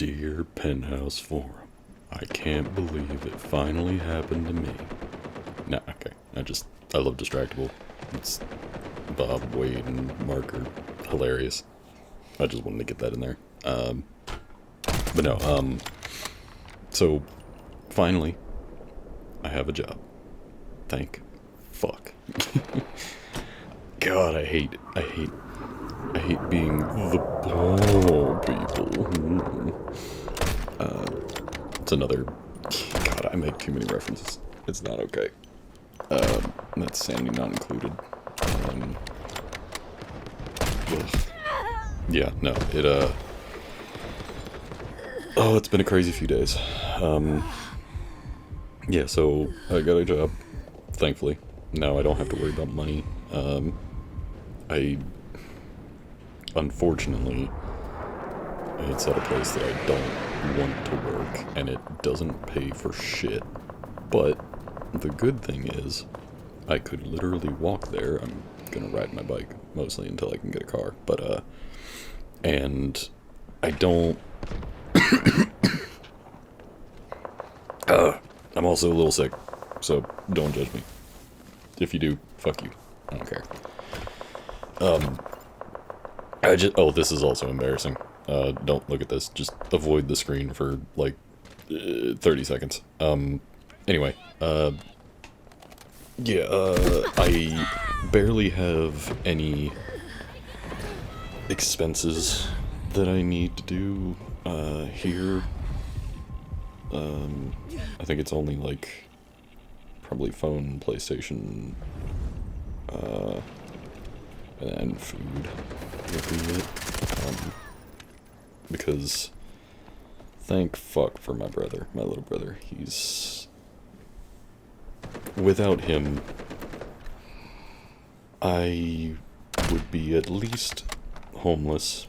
Dear Penthouse Forum, I can't believe it finally happened to me. Nah, okay. I love Distractable. It's Bob, Wade, and Mark are hilarious. I just wanted to get that in there. But no, so, finally, I have a job. Thank fuck. God, I hate being the ball people. It's another, God, I make too many references. It's not okay. That's Sandy not included. Yeah, no, it's been a crazy few days. Yeah, so I got a job, thankfully. Now I don't have to worry about money. Unfortunately, it's at a place that I don't want to work, and it doesn't pay for shit. But the good thing is, I could literally walk there. I'm gonna ride my bike, mostly until I can get a car. But, and I don't... I'm also a little sick, so don't judge me. If you do, fuck you. I don't care. This is also embarrassing. Don't look at this. Just avoid the screen for, like, 30 seconds. Anyway, I barely have any expenses that I need to do, here. I think it's only, like, probably phone, PlayStation, and food would be it. Because, thank fuck for my brother, my little brother. Without him, I would be at least homeless,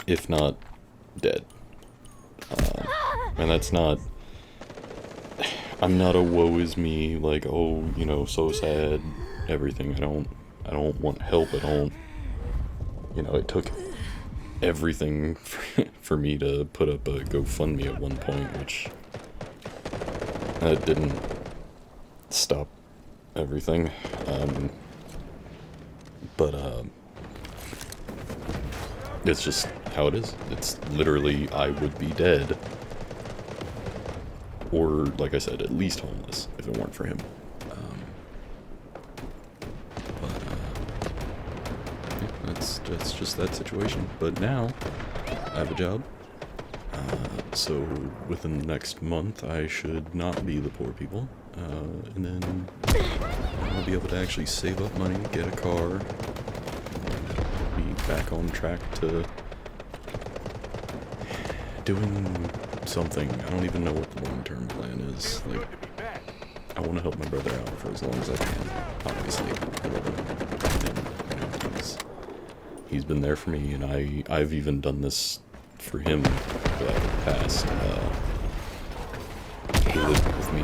if not dead. And that's not, I'm not a woe is me, like, oh, you know, so sad, everything. I don't want help. It took everything for me to put up a GoFundMe at one point, which that didn't stop everything. But it's just how it is. It's literally, I would be dead. Or, like I said, at least homeless, if it weren't for him. That's just that situation. But now, I have a job. So, within the next month, I should not be the poor people. And then I'll be able to actually save up money, get a car, be back on track to doing something. I don't even know what the long-term plan is. Like, I want to help my brother out for as long as I can, obviously. He's been there for me, and I've even done this for him in the past. He lived with me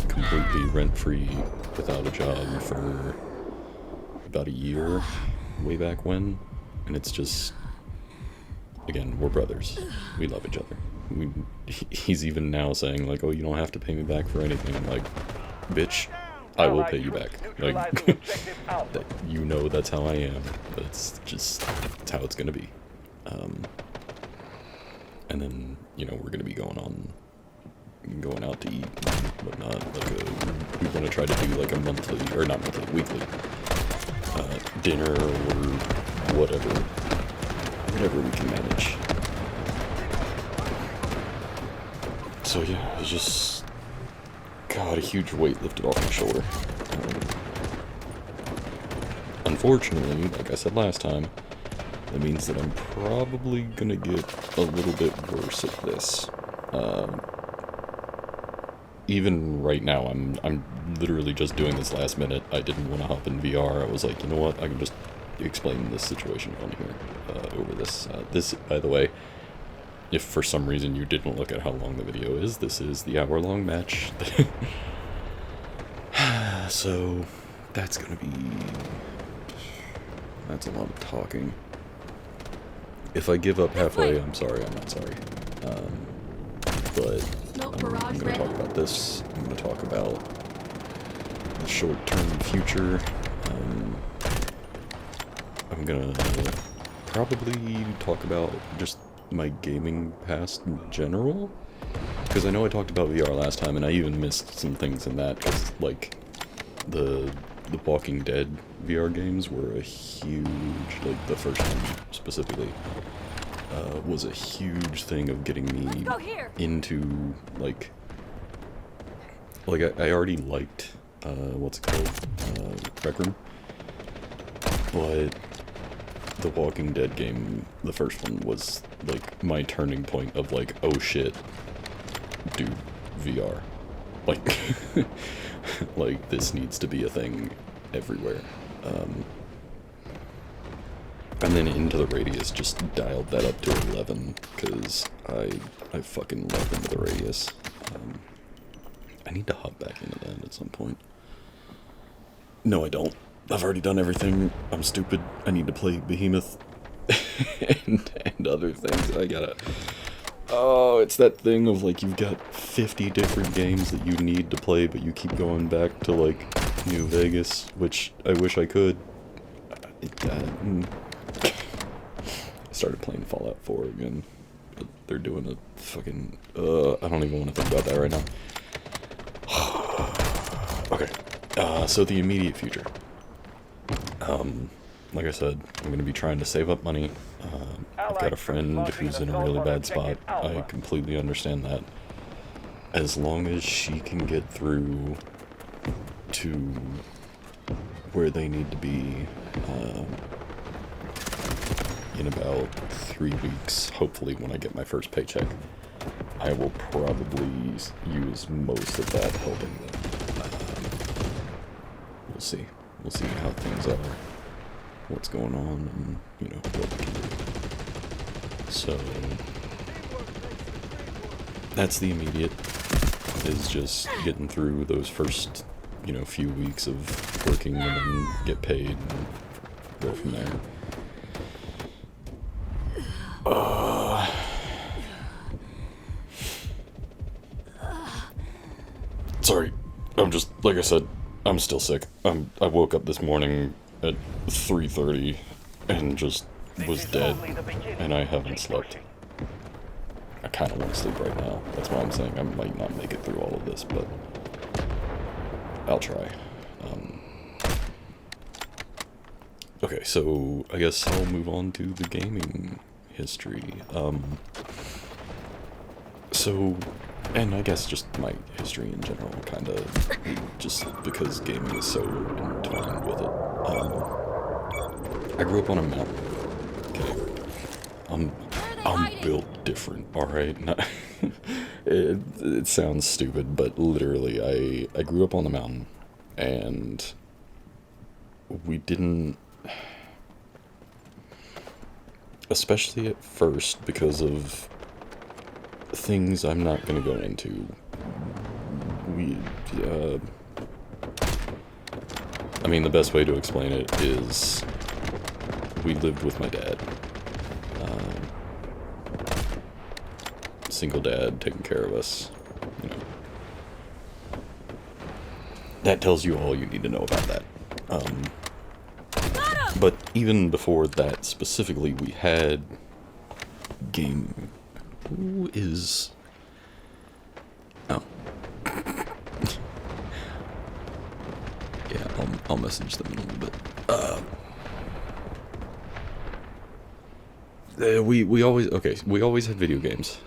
completely rent-free, without a job for about a year, way back when. And it's just, again, we're brothers. We love each other. He's even now saying, like, oh, you don't have to pay me back for anything. I'm like, bitch, I will pay you back. Like, you know that's how I am. That's how it's gonna be. And then, we're gonna be going out to eat and whatnot. Like, we want to try to do, like, a monthly, or not monthly, weekly, dinner or whatever we can manage. So yeah, it's just, God, a huge weight lifted off my shoulder. Unfortunately, like I said last time, that means that I'm probably gonna get a little bit worse at this. Even right now, I'm literally just doing this last minute. I didn't want to hop in VR. I was like, you know what, I can just explain this situation on here, over this. This, by the way, if for some reason you didn't look at how long the video is, this is the hour-long match. So, that's a lot of talking. If I give up halfway, I'm sorry, I'm not sorry. But I'm going to talk about this. I'm going to talk about the short-term future. I'm going to probably talk about just my gaming past in general. Because I know I talked about VR last time, and I even missed some things in that, because, like, the Walking Dead VR games were a huge, like, the first one specifically, was a huge thing of getting me into, like, I already liked, what's it called, Rec Room, but the Walking Dead game, the first one, was, like, my turning point of, like, oh shit, dude, VR. Like, like, this needs to be a thing everywhere. And then Into the Radius just dialed that up to 11, because I fucking love Into the Radius. I need to hop back into that at some point. No, I don't. I've already done everything. I'm stupid. I need to play Behemoth and other things. I gotta... Oh, it's that thing of, like, you've got 50 different games that you need to play, but you keep going back to, like, New Vegas, which I wish I could. I started playing Fallout 4 again, but they're doing a fucking... I don't even want to think about that right now. Okay, so the immediate future. Like I said, I'm going to be trying to save up money. I've got a friend who's in a really bad spot. I completely understand that. As long as she can get through to where they need to be in about 3 weeks, hopefully when I get my first paycheck, I will probably use most of that helping them. We'll see. We'll see how things are, what's going on, and, you know, what we can do. So, that's the immediate, is just getting through those first, you know, few weeks of working and then get paid and go from there. Sorry, I'm just, like I said, I'm still sick. I woke up this morning at 3:30 and just was dead, and I haven't slept. I kind of want to sleep right now. That's why I'm saying I might not make it through all of this, but I'll try. Okay, so I guess I'll move on to the gaming history. So, and I guess just my history in general, kind of, just because gaming is so entwined with it. I grew up on a mountain. Okay, I'm built different. All right, it sounds stupid, but literally, I grew up on the mountain, and we didn't, especially at first, because of things I'm not gonna go into. I mean, the best way to explain it is we lived with my dad. Single dad taking care of us, you know. That tells you all you need to know about that. But even before that specifically, we had game... Who is... Oh. Yeah, I'll message them in a little bit. We always had video games.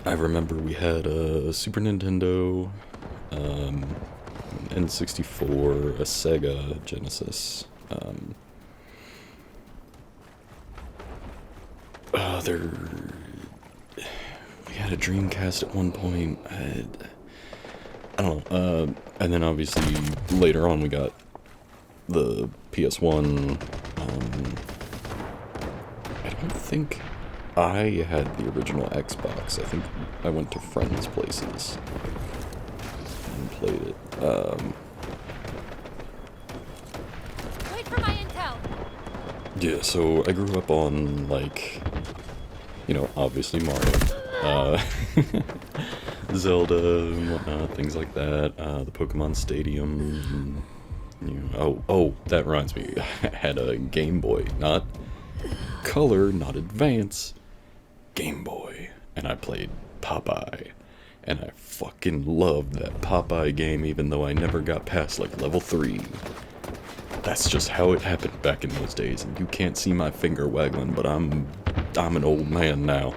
I remember we had a Super Nintendo, N64, a Sega Genesis. We had a Dreamcast at one point. I don't know. And then obviously later on we got the PS1. I don't think I had the original Xbox. I think I went to friends' places and played it. Wait for my intel. Yeah, so I grew up on, like, you know, obviously Mario, Zelda and whatnot, things like that, the Pokemon Stadium, and, you know, oh, that reminds me, I had a Game Boy, not Color, not Advance, Game Boy, and I played Popeye, and I fucking loved that Popeye game, even though I never got past, like, level 3. That's just how it happened back in those days, and you can't see my finger waggling, but I'm an old man now.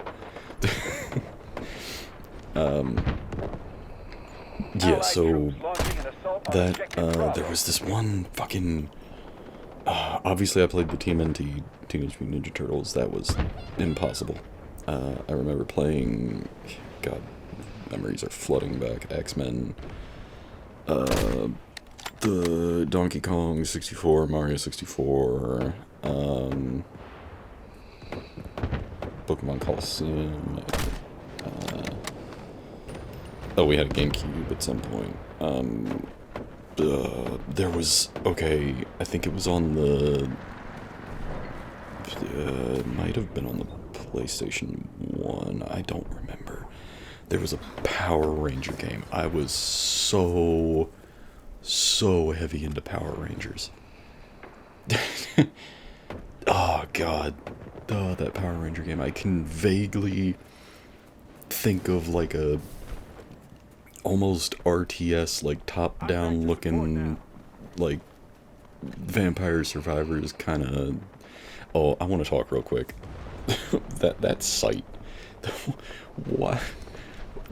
Yeah, so that, there was this one fucking, obviously I played the TMNT, Teenage Mutant Ninja Turtles, that was impossible. I remember playing, god, memories are flooding back, X-Men, the Donkey Kong 64, Mario 64, Pokemon Coliseum, oh, we had a GameCube at some point. There was, okay, I think it was on the, might have been on the PlayStation 1, I don't remember. There was a Power Ranger game. I was so heavy into Power Rangers. Oh, God. Oh, that Power Ranger game. I can vaguely think of, like, a almost RTS, like, top-down looking, like, Vampire Survivors kind of... Oh, I want to talk real quick. that site. Why?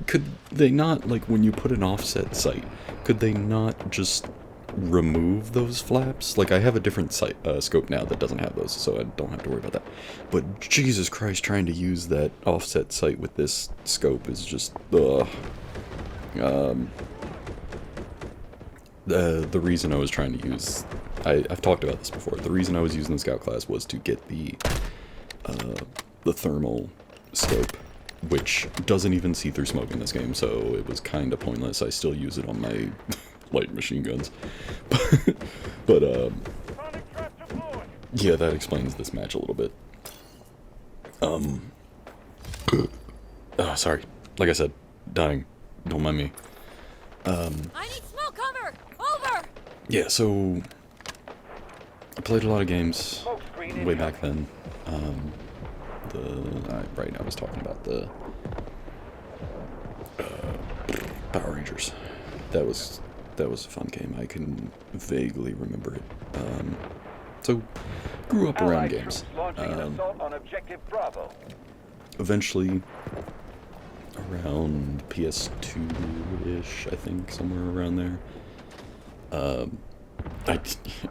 Could they not, like, when you put an offset site, could they not just remove those flaps? Like, I have a different site, scope now that doesn't have those, so I don't have to worry about that. But Jesus Christ, trying to use that offset site with this scope is just, ugh. The reason I was trying to use, I've talked about this before, the reason I was using the scout class was to get the thermal scope, which doesn't even see through smoke in this game, so it was kind of pointless. I still use it on my light machine guns. but, yeah, that explains this match a little bit. Sorry. Like I said, dying. Don't mind me. I need smoke cover! Over! Yeah, so I played a lot of games way back then. Right, I was talking about the Power Rangers. That was a fun game. I can vaguely remember it. So grew up around games. Eventually, around PS2-ish, I think, somewhere around there. I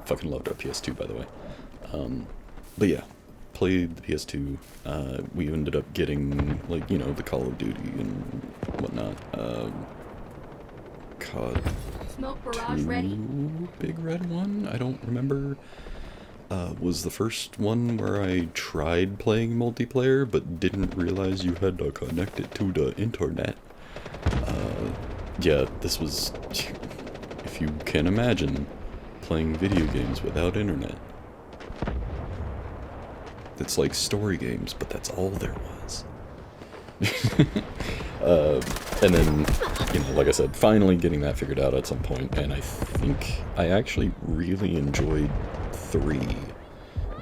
fucking loved our PS2, by the way. But yeah, played the PS2. We ended up getting, like, you know, the Call of Duty and whatnot. COD Smoke barrage ready. Big Red one? I don't remember. Was the first one where I tried playing multiplayer, but didn't realize you had to connect it to the internet. Yeah, this was, if you can imagine, playing video games without internet. It's like story games, but that's all there was. And then, you know, like I said, finally getting that figured out at some point, and I think I actually really enjoyed 3,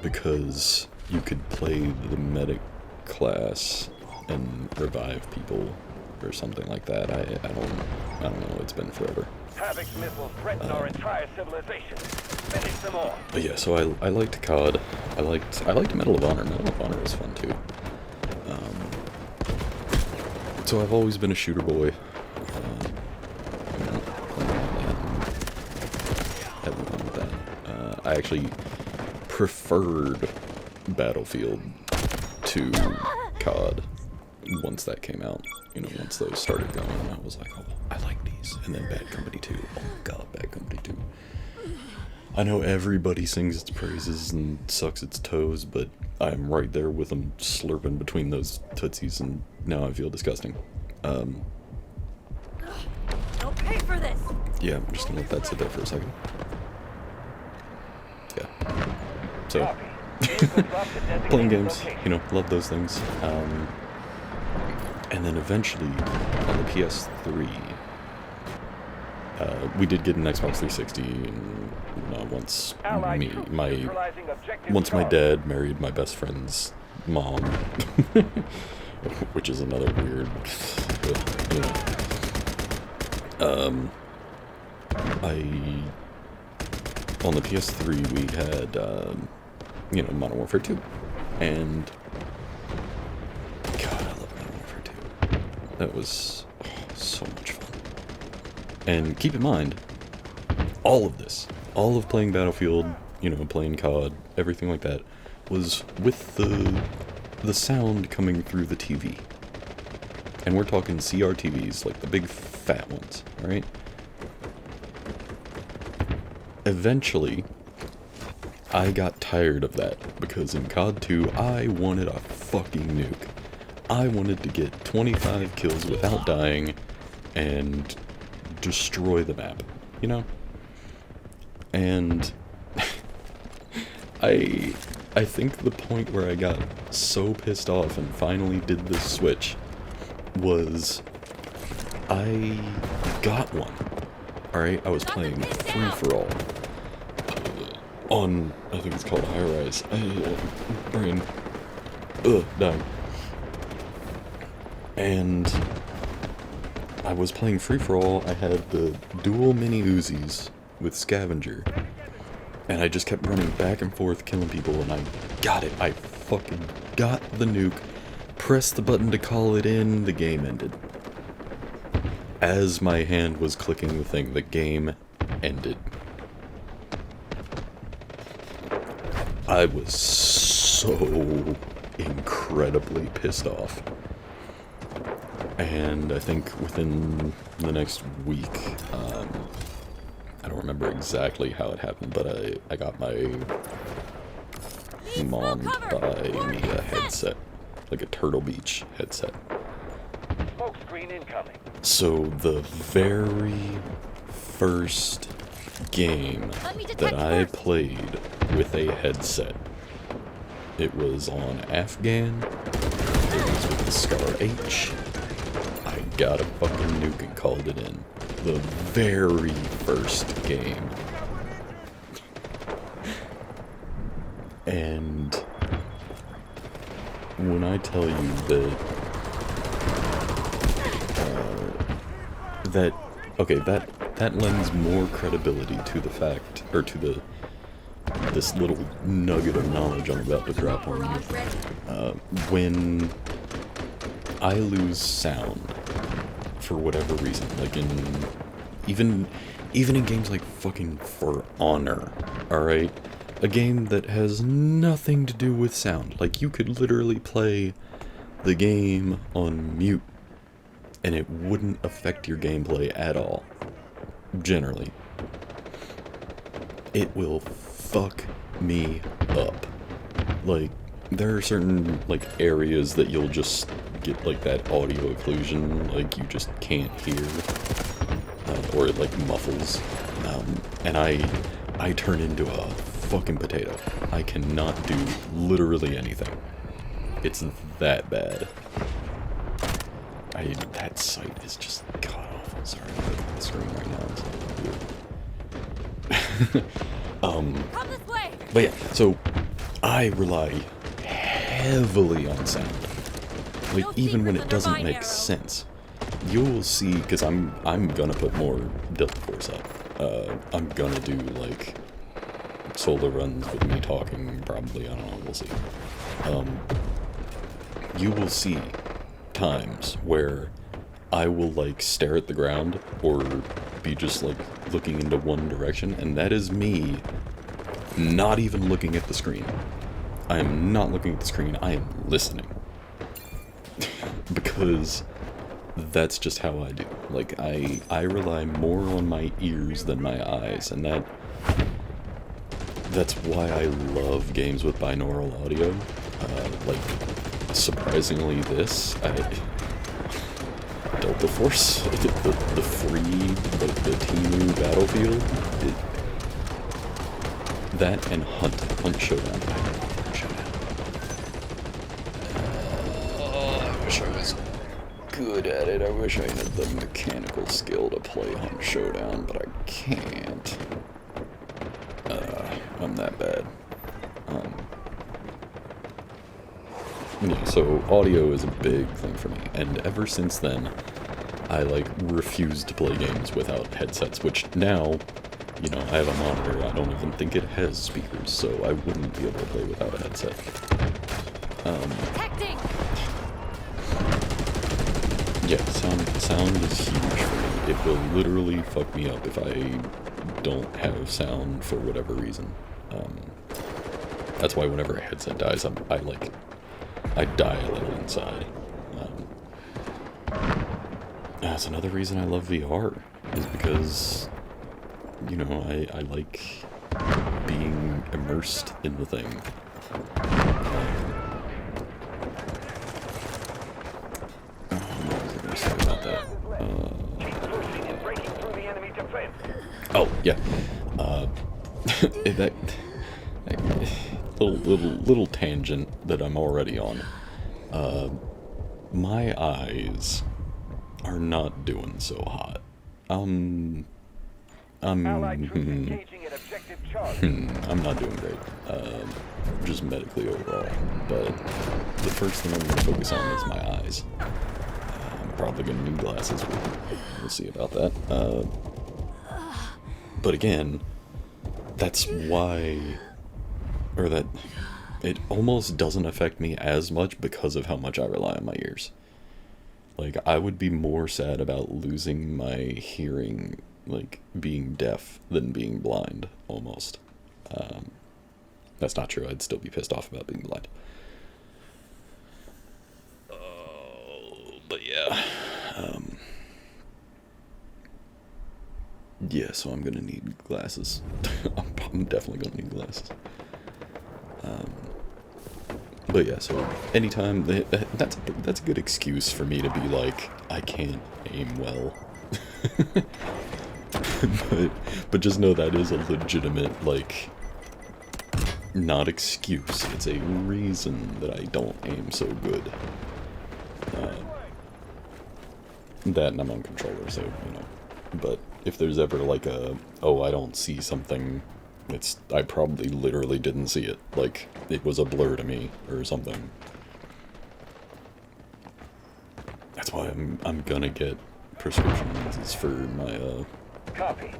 because you could play the medic class and revive people or something like that. I don't know, it's been forever. Havoc's missiles threaten our entire civilization. Finish them all. But yeah, so I liked COD. I liked Medal of Honor. Medal of Honor was fun too. So I've always been a shooter boy. Everyone with that. I actually preferred Battlefield to COD once that came out. You know, once those started going, I was like, oh, I like these. And then Bad Company 2. Oh god, Bad Company 2. I know everybody sings its praises and sucks its toes, but I'm right there with them slurping between those tootsies, and now I feel disgusting. They'll pay for this. Yeah, I'm just gonna let that sit there for a second. Yeah. So, Playing games, you know, love those things. And then eventually, on the PS3, we did get an Xbox 360, and once my dad married my best friend's mom, which is another weird, you know. On the PS3 we had, you know, Modern Warfare 2, and God, I love Modern Warfare 2. That was so much fun. And keep in mind, all of this, all of playing Battlefield, you know, playing COD, everything like that, was with the sound coming through the TV. And we're talking CRTVs, like the big fat ones, alright? Eventually, I got tired of that, because in COD 2, I wanted a fucking nuke. I wanted to get 25 kills without dying, and destroy the map, you know? And I think the point where I got so pissed off and finally did this switch was I got one. Alright, I was playing free-for-all on, I think it's called High Rise. Brain. Dying. And I was playing free-for-all. I had the dual mini Uzis with Scavenger. And I just kept running back and forth killing people, and I got it. I fucking got the nuke. Pressed the button to call it in, the game ended. As my hand was clicking the thing, the game ended. I was so incredibly pissed off. And I think within the next week, I don't remember exactly how it happened, but I got my mom to buy me a headset, like a Turtle Beach headset. Smoke screen incoming. So the very first game that I played with a headset, it was on Afghan, it was with the Scar H. I got a fucking nuke and called it in. The very first game. And when I tell you that lends more credibility to the fact, or to this little nugget of knowledge I'm about to drop on you. When I lose sound for whatever reason, like even in games like fucking For Honor, alright? A game that has nothing to do with sound. Like, you could literally play the game on mute, and it wouldn't affect your gameplay at all. Generally. It will fuck me up. Like, there are certain, like, areas that you'll just get, like, that audio occlusion, like, you just can't hear, or it, like, muffles, and I turn into a fucking potato. I cannot do literally anything. It's that bad. That sight is just god-awful. Sorry, I'm looking at the screen right now. It's weird. Come this way. But yeah, so I rely heavily on sound. Like, even when it doesn't make sense. You'll see, because I'm gonna put more Delta Force up. I'm gonna do, like, solo runs with me talking, probably, I don't know, we'll see. You will see times where I will, like, stare at the ground, or be just, like, looking into one direction, and that is me not even looking at the screen. I am not looking at the screen, I am listening. Because that's just how I do. Like, I rely more on my ears than my eyes, and that's why I love games with binaural audio. Like, surprisingly Delta Force, the free, like, the Temu Battlefield, that and Hunt Showdown. good at it. I wish I had the mechanical skill to play Hunt Showdown, but I can't. I'm that bad. Yeah, so audio is a big thing for me, and ever since then, I like refuse to play games without headsets, which now, you know, I have a monitor. I don't even think it has speakers, so I wouldn't be able to play without a headset. Detecting. Yeah, sound is huge for me. It will literally fuck me up if I don't have sound for whatever reason. That's why whenever a headset dies, I die a little inside. That's another reason I love VR, is because, you know, I like being immersed in the thing. What was I going to say about that? Oh, yeah. That little tangent that I'm already on. My eyes are not doing so hot. I'm not doing great. Just medically overall. But the first thing I'm going to focus on is my eyes. I'm probably going to need glasses. We'll see about that. But again, that's why, or that it almost doesn't affect me as much because of how much I rely on my ears. Like, I would be more sad about losing my hearing, like, being deaf than being blind, almost. That's not true. I'd still be pissed off about being blind. But yeah. Yeah, so I'm gonna need glasses. I'm definitely gonna need glasses. But yeah, so anytime that's a good excuse for me to be like, I can't aim well. but just know that is a legitimate, like, not excuse. It's a reason that I don't aim so good. That and I'm on controller, so, you know. But if there's ever like oh, I don't see something, I probably literally didn't see it. Like, it was a blur to me, or something. That's why I'm gonna get prescription lenses for my,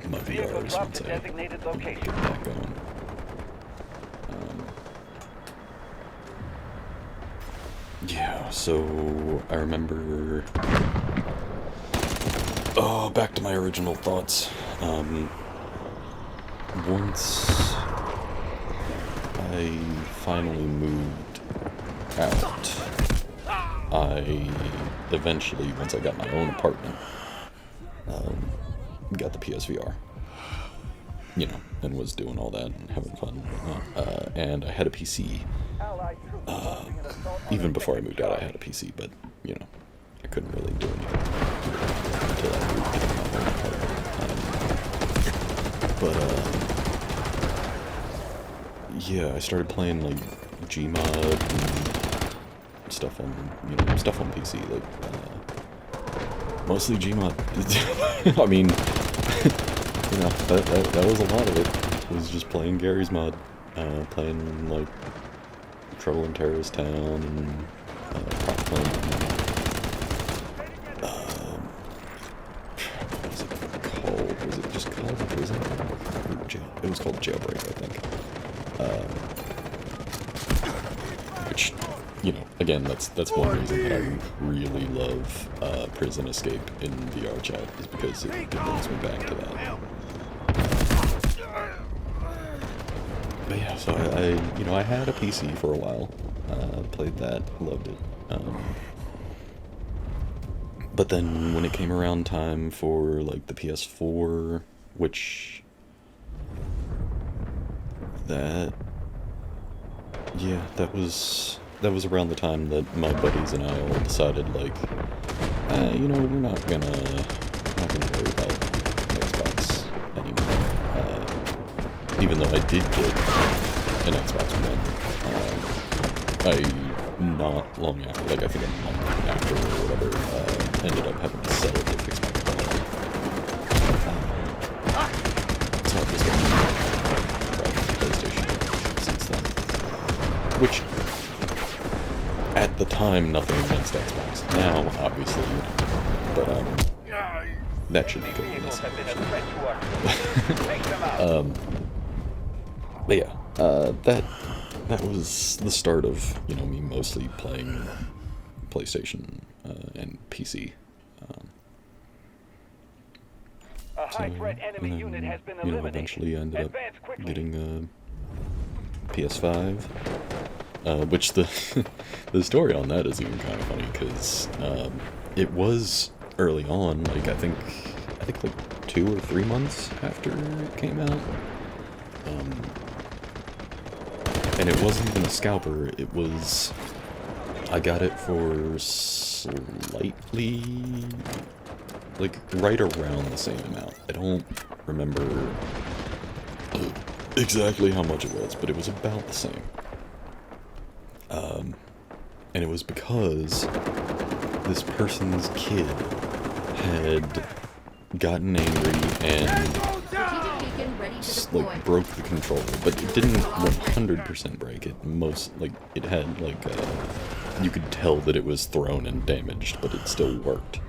my VRs once I get that going. Yeah, so I remember... Oh, back to my original thoughts. Once I finally moved out, I eventually, once I got my own apartment, got the PSVR. You know, and was doing all that and having fun and whatnot. And I had a PC. Even before I moved out, I had a PC, but, you know, I couldn't really do anything until I moved into my own apartment. Yeah, I started playing, like, Gmod and stuff on, you know, stuff on PC, like, mostly Gmod. I mean, you know, that was a lot of it. It was just playing Gary's mod, playing, like, Trouble in Terrorist Town, and, playing, what was it called? Was it just called Prison? It was called Jailbreak, I think. Which, you know, again, that's one reason that I really love Prison Escape in VR chat, is because it brings me back to that. But yeah, so I had a PC for a while, played that, loved it. But then when it came around time for, like, the PS4, which... that was around the time that my buddies and I all decided, like, you know, we're not gonna worry about Xbox anymore. Even though I did get an Xbox One, not long after, like, I think a month after or whatever, ended up having to sell it to fix my car. So I've just been driving PlayStation since then. Which, at the time, nothing against Xbox. Now, obviously, but that should be good in this but yeah, that was the start of, you know, me mostly playing PlayStation and PC. A high-threat enemy unit has been You know, eliminated. eventually I ended up Advance quickly. getting a PS5, which the the story on that is even kind of funny because it was early on, like I think like 2 or 3 months after it came out, and it wasn't even a scalper. It was, I got it for slightly, like right around the same amount. I don't remember exactly how much it was, but it was about the same. And it was because this person's kid had gotten angry and like broke the controller, but it didn't 100% break it. It had like you could tell that it was thrown and damaged, but it still worked.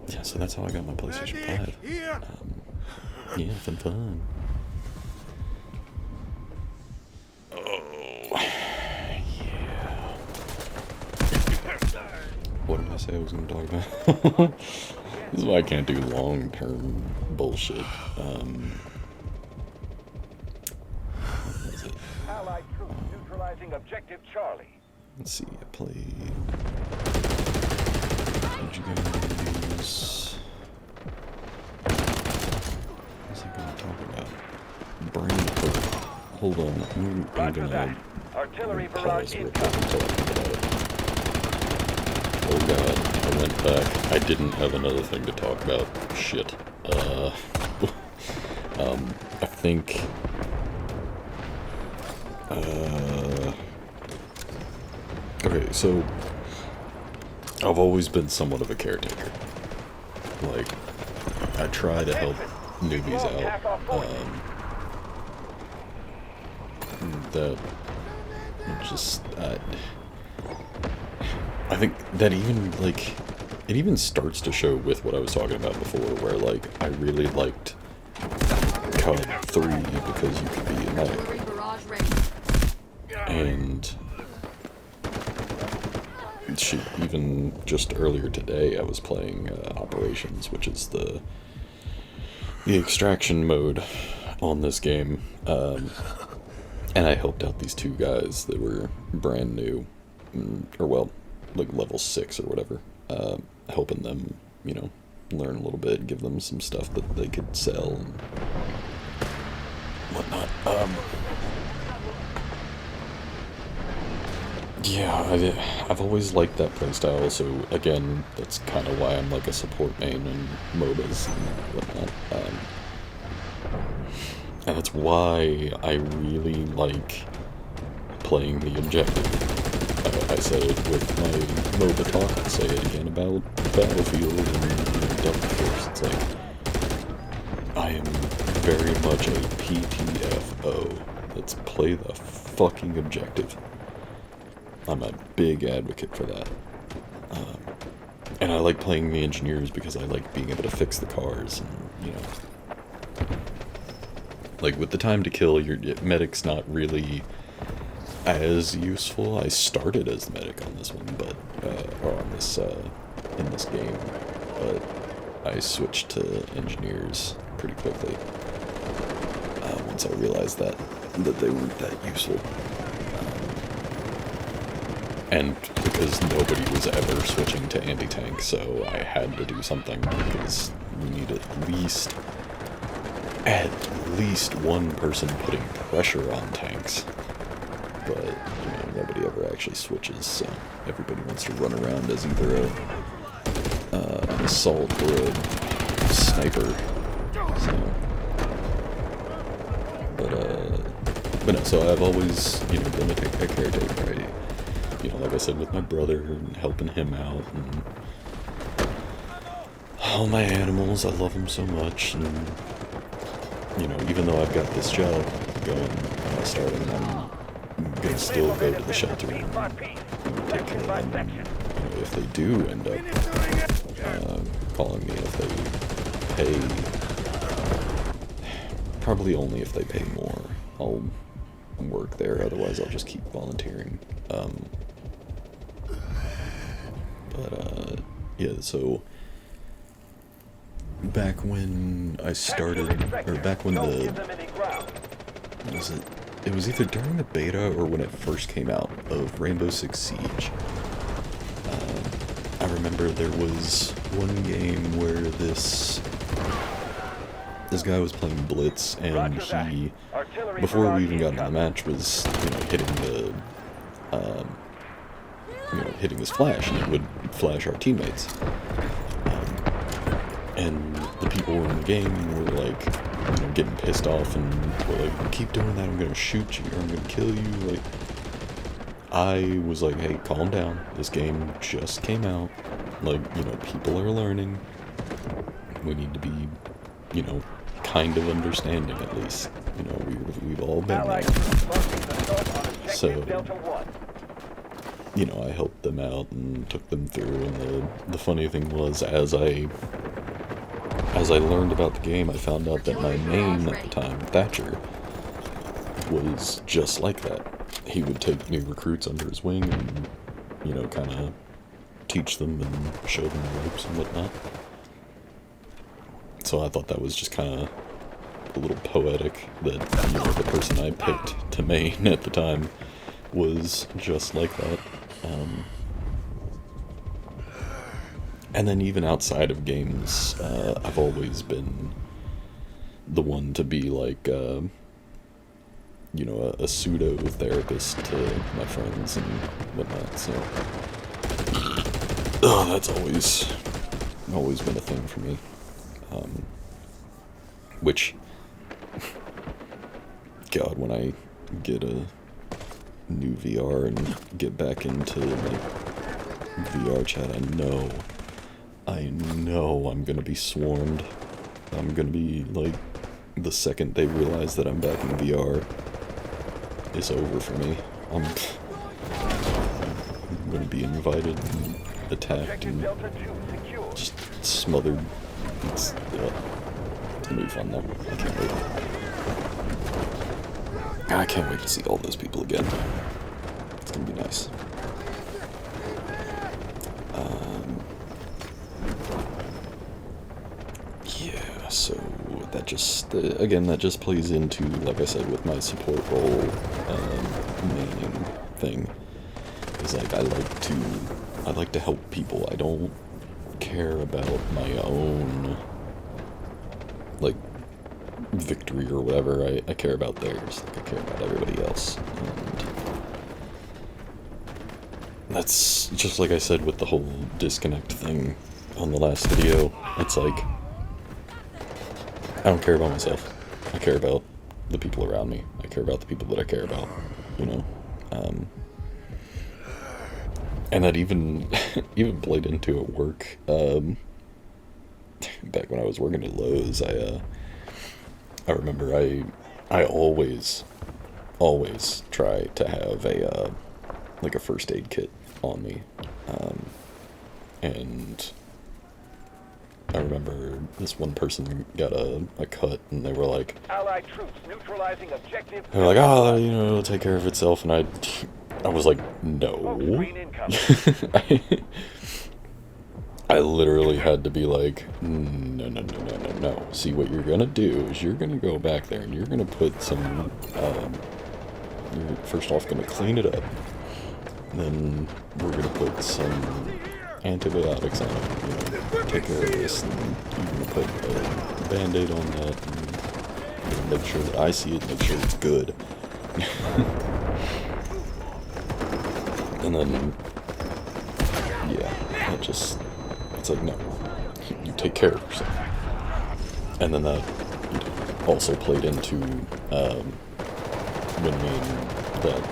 Yeah, so that's how I got my PlayStation 5. Yeah, fun. Oh, yeah. What did I say I was going to talk about? This is why I can't do long-term bullshit. What was it? Allied troops neutralizing objective Charlie. Let's see, I played... Did you guys... What was I going to talk about? Brain hurt. Hold on, I'm gonna pause real quick until I think about it. Oh god, I went back. I didn't have another thing to talk about. Shit. I think... Okay, so... I've always been somewhat of a caretaker. Like, I try to help newbies out. That... Just... I think that even, like... It even starts to show with what I was talking about before, where, like, I really liked COD 3 because you could be a medic. And... Shit, even just earlier today I was playing Operations, which is the extraction mode on this game. And I helped out these 2 guys that were brand new, or well, like level 6 or whatever, helping them, you know, learn a little bit, give them some stuff that they could sell and whatnot. Yeah, I've always liked that playstyle, so again, that's kind of why I'm like a support main in MOBAs and whatnot. And that's why I really like playing the objective. I said it with my MOBA talk, I'll say it again about Battlefield and Delta Force. It's like, I am very much a PTFO. Let's play the fucking objective. I'm a big advocate for that. And I like playing the engineers because I like being able to fix the cars and, you know. Like, with the time to kill, your medic's not really as useful. I started as the medic on this one, but, or on this, in this game, but I switched to engineers pretty quickly. Once I realized that they weren't that useful. And because nobody was ever switching to anti-tank, so I had to do something, because you need at least one person putting pressure on tanks. But, you know, nobody ever actually switches, so everybody wants to run around as either an assault or a sniper. So, but no, so I've always, you know, been a caretaker. you know, like I said, with my brother and helping him out, and all my animals, I love them so much, and, you know, even though I've got this job going, starting, I'm gonna still go to the shelter and, you know, take care of them, and, you know, if they do end up, calling me, if they pay, probably only if they pay more, I'll work there, otherwise I'll just keep volunteering. Yeah, so back when I started, or back when it was either during the beta or when it first came out of Rainbow Six Siege. I remember there was one game where this guy was playing Blitz, and he, before we even got into the match, was, you know, hitting the, you know, hitting his flash, and it would flash our teammates. And the people in the game were like, you know, getting pissed off and were like, keep doing that, I'm gonna shoot you, or I'm gonna kill you. Like, I was like, hey, calm down, this game just came out, like, you know, people are learning, we need to be, you know, kind of understanding at least, you know, we've all been there. So, you know, I helped them out and took them through, and the funny thing was, as I learned about the game, I found out that my main at the time, Thatcher, was just like that. He would take new recruits under his wing and, you know, kind of teach them and show them the ropes and whatnot. So I thought that was just kind of a little poetic that, you know, the person I picked to main at the time was just like that. And then even outside of games, I've always been the one to be like, you know, a pseudo-therapist to my friends and whatnot, so... that's always been a thing for me. Which... God, when I get a new VR and get back into, like, VR chat, I know I'm gonna be swarmed. I'm gonna be, like, the second they realize that I'm back in VR, it's over for me. I'm gonna be invited and attacked and just smothered. It's gonna be fun though. I can't wait. I can't wait to see all those people again. It's gonna be nice. Yeah, so that just, again, that just plays into, like I said, with my support role, main thing, is like, I like to help people. I don't care about my own, like, victory or whatever. I care about theirs. Like, I care about everybody else. And that's just like I said with the whole disconnect thing on the last video. It's like, I don't care about myself. I care about the people around me. I care about the people that I care about, you know? And that even played into at work. Back when I was working at Lowe's, I remember I always try to have like a first aid kit on me. And I remember this one person got a cut, and they were like, Allied troops neutralizing objective. They were like, oh, you know, it'll take care of itself, and I was like, no. I literally had to be like, no. See, what you're gonna do is you're gonna go back there and you're gonna put some, you're first off gonna clean it up, then we're gonna put some antibiotics on it, you know, take care of this, and you're gonna put a band-aid on that, and make sure that I see it, make sure it's good. And then, yeah, it's like, no, you take care of yourself. And then that, you know, also played into, when me and that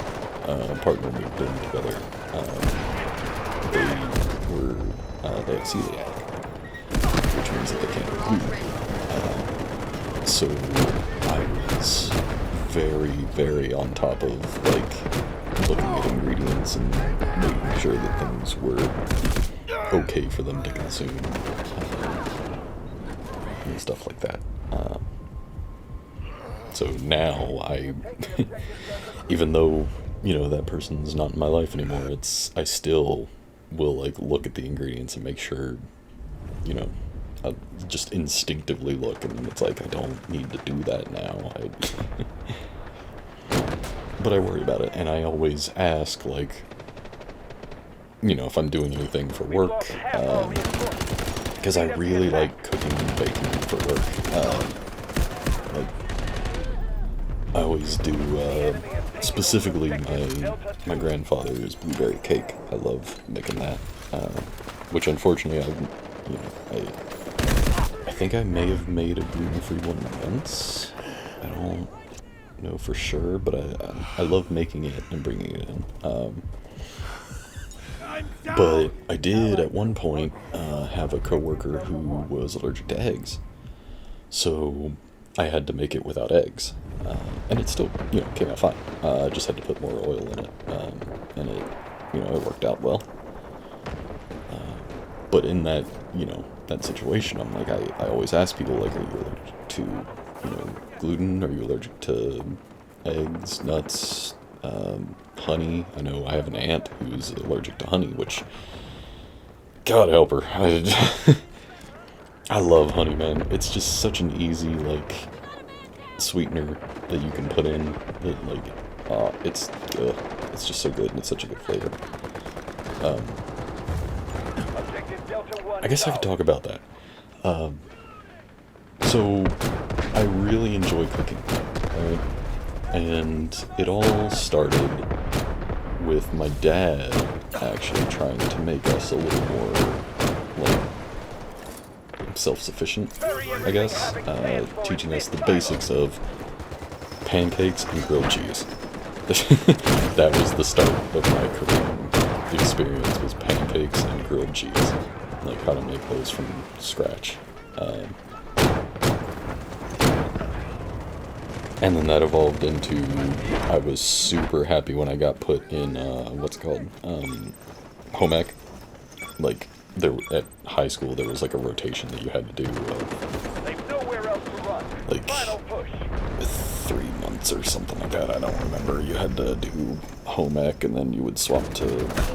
partner moved in together. They had celiac, which means that they can't have gluten. So I was very, very on top of, like, looking at ingredients and making sure that things were okay for them to consume, and stuff like that. So now I, even though, you know, that person's not in my life anymore, I still will, like, look at the ingredients and make sure, you know, I just instinctively look, and it's like, I don't need to do that now. But I worry about it, and I always ask, like, you know, if I'm doing anything for work, because I really like cooking and baking for work. Like, I always do, specifically my grandfather's blueberry cake. I love making that, which unfortunately I think I may have made a gluten-free one once. I don't know for sure, but I love making it and bringing it in. But I did at one point have a coworker who was allergic to eggs, so I had to make it without eggs, and it still, you know, came out fine. I just had to put more oil in it, and it, you know, it worked out well. But in that, you know, that situation, I'm like, I always ask people, like, are you allergic to, you know, gluten? Are you allergic to eggs, nuts, honey? I know I have an aunt who's allergic to honey, which, God help her. I love honey, man. It's just such an easy, like, sweetener that you can put in. That, like, it's just so good, and it's such a good flavor. I guess I could talk about that. So, I really enjoy cooking, right? And it all started with my dad actually trying to make us a little more, like, self-sufficient, I guess. Teaching us the basics of pancakes and grilled cheese. That was the start of my cooking experience, was pancakes and grilled cheese. Like, how to make those from scratch. And then that evolved into, I was super happy when I got put in, what's it called? Home ec. Like, at high school, there was like a rotation that you had to do, like, 3 months or something like that. I don't remember. You had to do home ec, and then you would swap to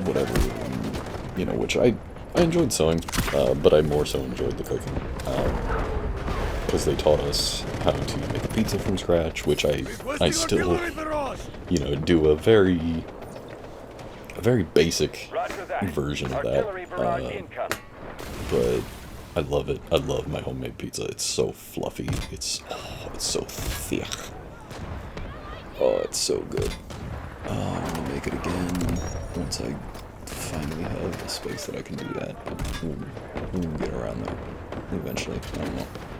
whatever, and, you know, which I enjoyed sewing, but I more so enjoyed the cooking, because they taught us how to make a pizza from scratch, which I still, you know, do a very basic version of that, but I love it. I love my homemade pizza. It's so fluffy. It's so thick. Oh, it's so good. I'm gonna make it again once I finally have the space that I can do that. But we'll get around there eventually.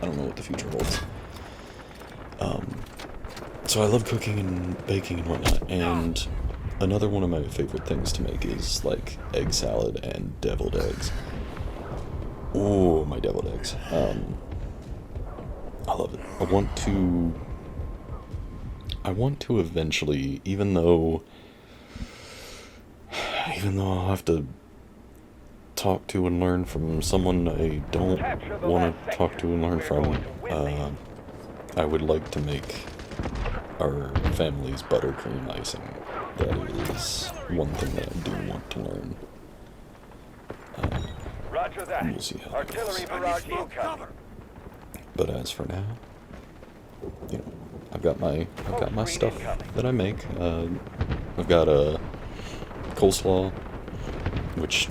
I don't know what the future holds. So I love cooking and baking and whatnot, and another one of my favorite things to make is, like, egg salad and deviled eggs. Oh, my deviled eggs. I love it. I want to eventually, even though I'll have to talk to and learn from someone I don't want to talk to and learn from, I would like to make our family's buttercream icing. That is one thing that I do want to learn. We'll see how that goes. But as for now, you know, I've got my stuff that I make. I've got a coleslaw, which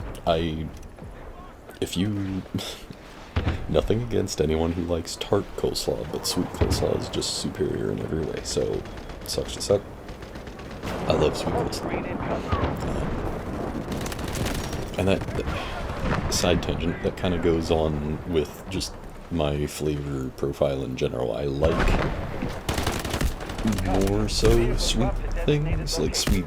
nothing against anyone who likes tart coleslaw, but sweet coleslaw is just superior in every way, so sucks to suck. I love sweet coleslaw. And that side tangent, that kind of goes on with just my flavor profile in general. I like more so sweet things, like sweet,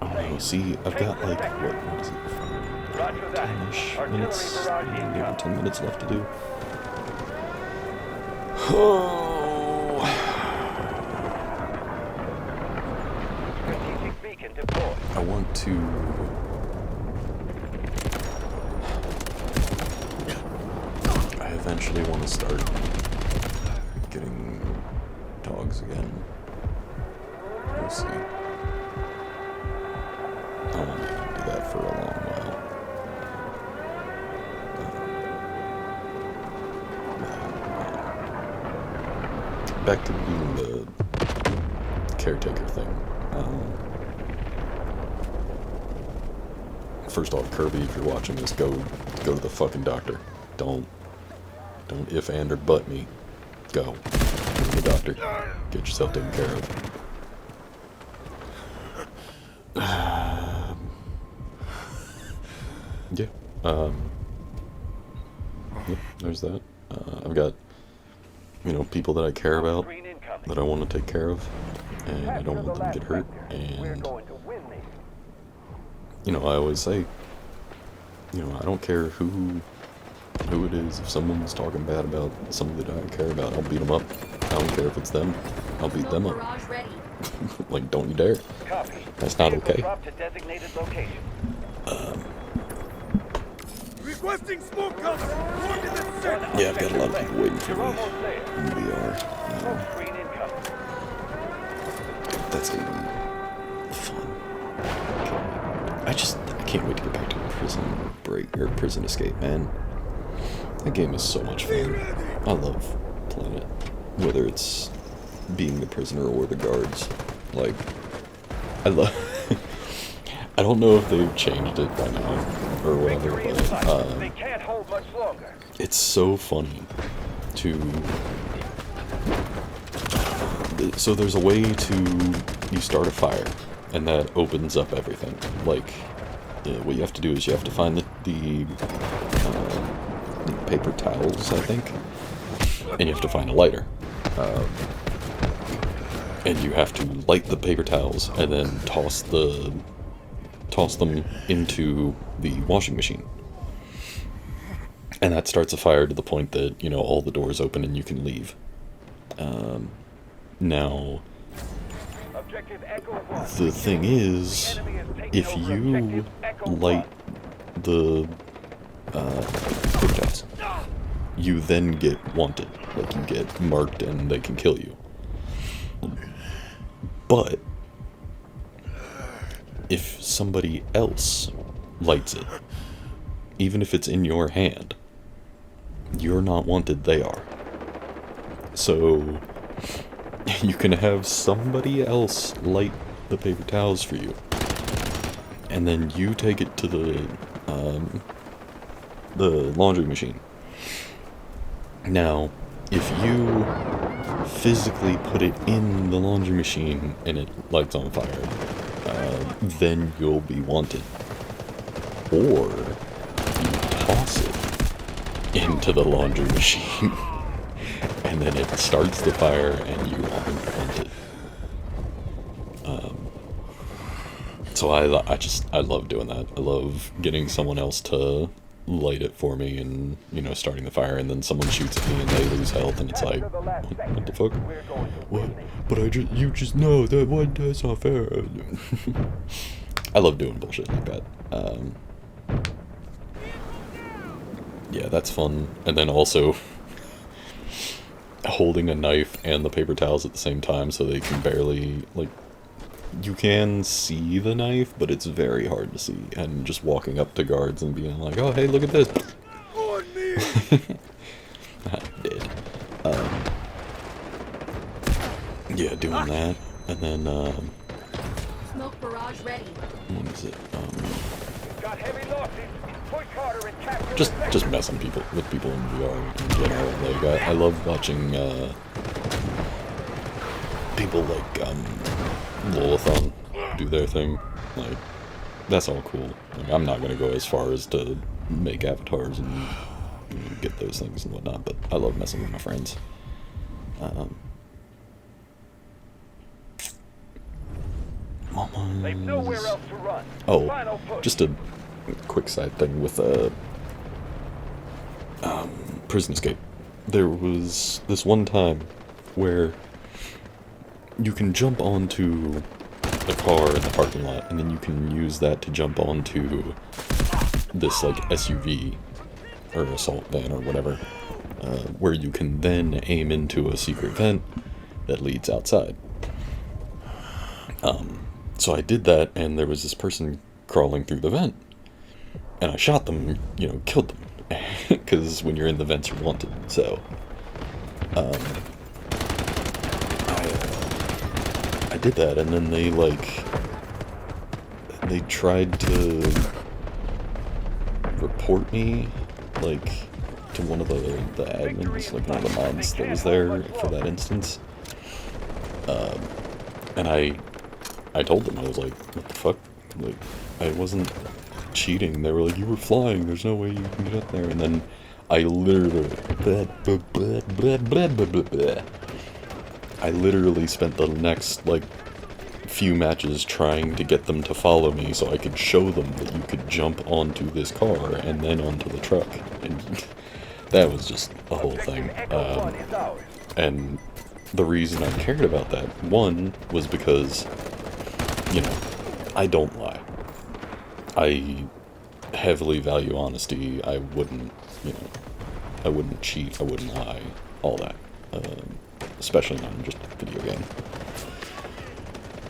last I don't know, phase. see, I've got like, what is it, Roger that. 10-ish Artillery minutes, barrage maybe incoming. 10 minutes left to do. Oh, Strategic beacon deployed. I want to... I eventually want to start getting dogs again. We'll see. I won't be able to do that for a long while. Back to being the caretaker thing. First off, Kirby, if you're watching this, go to the fucking doctor. Don't if and or but me. Go to the doctor. Get yourself taken care of. Yeah. Yeah, there's that. I've got, people that I care about, Green incoming. that I want to take care of, and I don't Capture want the them to get last hurt, sector. We're and, going to win this. I always say, I don't care who it is. If someone's talking bad about somebody that I care about, I'll beat them up. I don't care if it's them. I'll beat them up. Barrage ready. Like, don't you dare. Copy. That's not Vehicle okay. drop to designated location. Requesting smoke cover! Coordinates set! Yeah, I've got a lot of people waiting for You're me almost there. in VR. Smoke screen incoming. That's gonna be fun. I can't wait to get back to Prison Break or Prison Escape, man. That game is so much fun. I love playing it, whether it's being the prisoner or the guards. Like, I love. I don't know if they've changed it by now or whatever, Victory in but sight. They can't hold much longer. it's so funny to. So there's a way to you start a fire, and that opens up everything. Like, what you have to do is you have to find the paper towels, I think, and you have to find a lighter. And you have to light the paper towels and then toss them into the washing machine. And that starts a fire to the point that, all the doors open and you can leave. Now, Objective Echo 1. the thing is, Enemy is taking if over you objective Echo 1. light the paper towels, you then get wanted. Like, you get marked and they can kill you. But if somebody else lights it, even if it's in your hand, you're not wanted, they are. So you can have somebody else light the paper towels for you, and then you take it to the laundry machine. Now, if you physically put it in the laundry machine and it lights on fire, then you'll be wanted. Or you toss it into the laundry machine, and then it starts the fire and you aren't wanted. So I love doing that. I love getting someone else to light it for me and, starting the fire, and then someone shoots at me and they lose health, and it's like, what the fuck? We're going to What? win this. But you just know that that's not fair. I love doing bullshit like that. Yeah, that's fun. And then also holding a knife and the paper towels at the same time so they can barely, like, you can see the knife, but it's very hard to see. And just walking up to guards and being like, oh, hey, look at this. On me! Not dead. Yeah, doing that. And then, Smoke barrage ready. what is it? Got heavy losses. Push harder and capture Just the just messing with people in VR in general. Like, I love watching people like Lolathon do their thing. Like, that's all cool. Like, I'm not gonna go as far as to make avatars and get those things and whatnot, but I love messing with my friends. What They've nowhere was... else to run. Oh, Final push. just a quick side thing with Prison Escape. There was this one time where you can jump onto a car in the parking lot, and then you can use that to jump onto this, like, SUV, or assault van, or whatever, where you can then aim into a secret vent that leads outside. So I did that, and there was this person crawling through the vent, and I shot them, you know, killed them, because when you're in the vents you're wanted. So I did that, and then they tried to report me, like, to one of the admins, like one of the mods that was there for that instance. And I told them, I was like, what the fuck? Like, I wasn't cheating. They were like, you were flying, there's no way you can get up there. And then I literally spent the next, like, few matches trying to get them to follow me so I could show them that you could jump onto this car and then onto the truck. And that was just a whole thing. And the reason I cared about that, one, was because, you know, I don't lie. I heavily value honesty. I wouldn't, you know, I wouldn't cheat, I wouldn't lie, all that. Especially not in just a video game.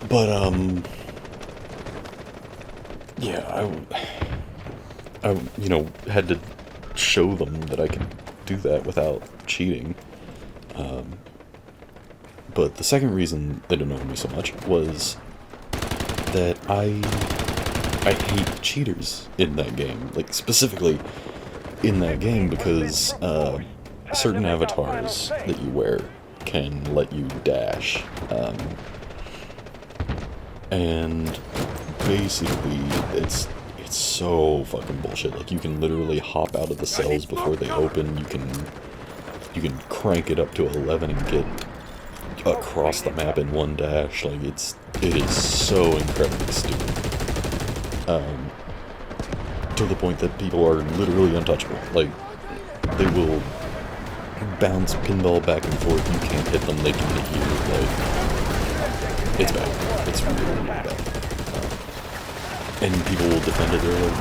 But, yeah, I, you know, had to show them that I could do that without cheating. But the second reason they didn't know me so much was that I hate cheaters in that game. Like, specifically in that game, because certain avatars that you wear can let you dash. And basically, it's so fucking bullshit. Like, you can literally hop out of the cells before they open. You can crank it up to 11 and get across the map in one dash. Like, it is so incredibly stupid. To the point that people are literally untouchable. Like, they will bounce pinball back and forth. You can't hit them, they can hit you. Like, it's bad. It's really, really bad. And people will defend it. They're like,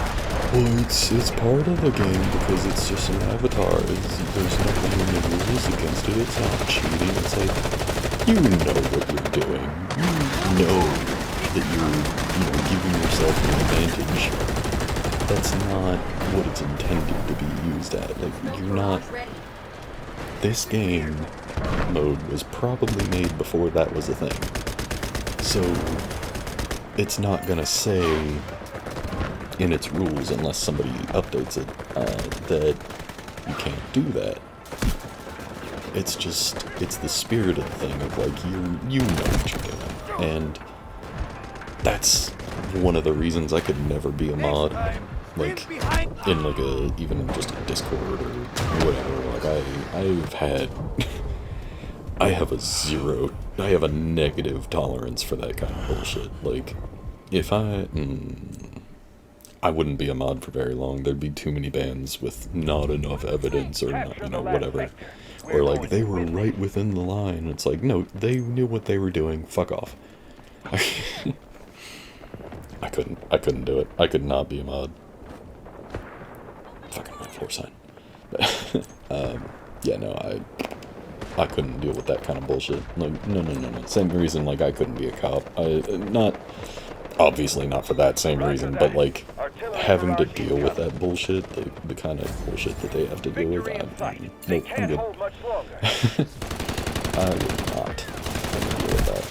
well, it's part of the game because it's just an avatar. There's nothing in the rules against it. It's not cheating. It's like, you know what you're doing. You know that you're, you know, giving yourself an advantage. That's not what it's intended to be used at. Like, you're not... This game mode was probably made before that was a thing. So, it's not gonna say in its rules, unless somebody updates it, that you can't do that. It's just, it's the spirit of the thing of, like, you know what you're doing. And that's one of the reasons I could never be a mod. Like, in, like, even in just a Discord or whatever. Like, I have a negative tolerance for that kind of bullshit. Like, if I wouldn't be a mod for very long. There'd be too many bans with not enough evidence or not, you know, whatever. Or like, they were right within the line. It's like, no, they knew what they were doing. Fuck off. I couldn't do it. I could not be a mod. Fucking my floor sign. Yeah, no, I couldn't deal with that kind of bullshit. Like, no. Same reason, like, I couldn't be a cop. Obviously not for that same reason, but, like, having to deal with that bullshit, the kind of bullshit that they have to deal with, nope, I'm good. I would not want to deal with that.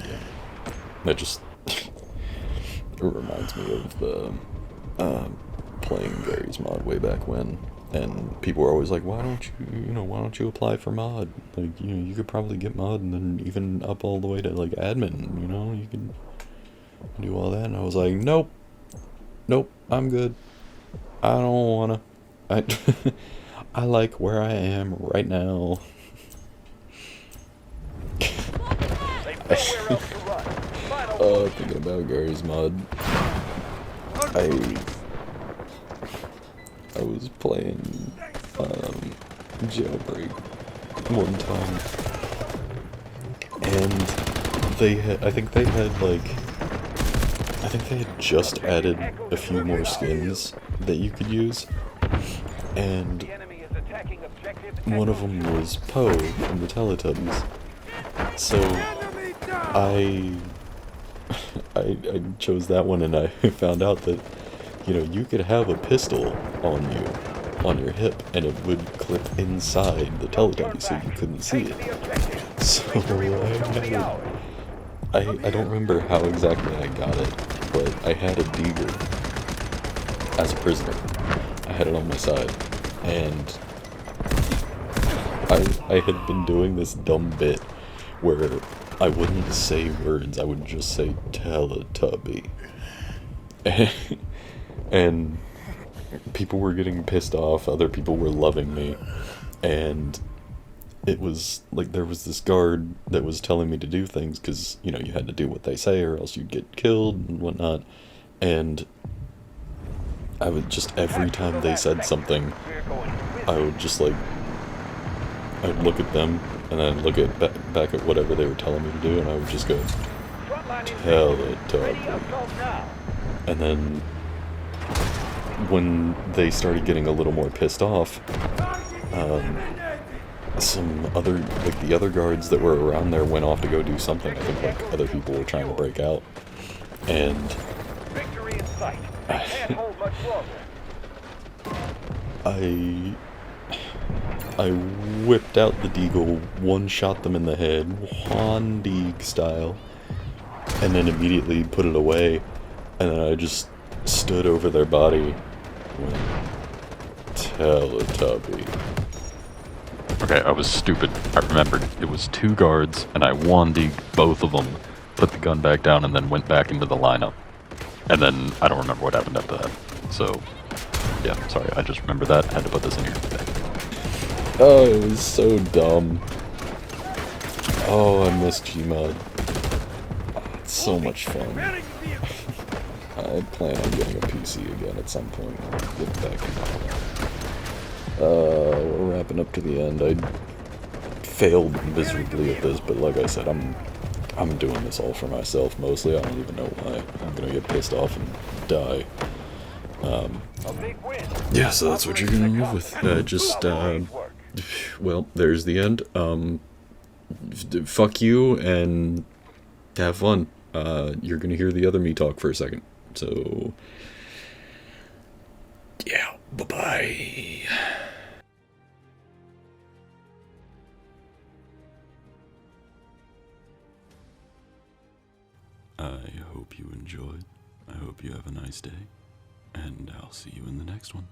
Yeah. That just, it reminds me of the, playing Gary's mod way back when. And people were always like, why don't you apply for mod? Like, you could probably get mod and then even up all the way to, like, admin, you can do all that. And I was like, nope, I'm good. I don't wanna. I like where I am right now. Nowhere else to run. Final Thinking about Gary's mod. I was playing Jailbreak one time, and I think they had just added a few more skins that you could use, and The enemy is attacking objective one of them was Poe from the Teletubbies. So Enemy down! I chose that one, and I found out that, you know, you could have a pistol on you, on your hip, and it would clip inside the Teletubby so you couldn't see it. So I don't remember how exactly I got it, but I had a deagle as a prisoner. I had it on my side, and I had been doing this dumb bit where I wouldn't say words, I would just say Teletubby. And people were getting pissed off, other people were loving me, and it was like there was this guard that was telling me to do things because, you know, you had to do what they say or else you'd get killed and whatnot, and I would just, every time they said something, I would just like, I'd look at them, and I'd look at back at whatever they were telling me to do, and I would just go, Teletubby. And then, when they started getting a little more pissed off, some other, like the other guards that were around there went off to go do something. I think like other people were trying to break out, and Victory in sight. Can't hold much longer. I whipped out the deagle, one-shot them in the head, Juan Deeg style, and then immediately put it away, and then I just stood over their body, went, Teletubby. Okay, I was stupid. I remembered. It was 2 guards, and I Juan Deeged both of them, put the gun back down, and then went back into the lineup. And then, I don't remember what happened after that. So, yeah, sorry, I just remember that. I had to put this in here today. Oh, it was so dumb. Oh, I miss Gmod. It's so much fun. I plan on getting a PC again at some point. Get back into that. We're wrapping up to the end. I failed miserably at this, but like I said, I'm doing this all for myself mostly. I don't even know why. I'm gonna get pissed off and die. Yeah, so that's what you're gonna live with. Well, there's the end. Fuck you, and have fun. You're gonna hear the other me talk for a second. So, yeah, bye-bye. I hope you enjoyed. I hope you have a nice day. And I'll see you in the next one.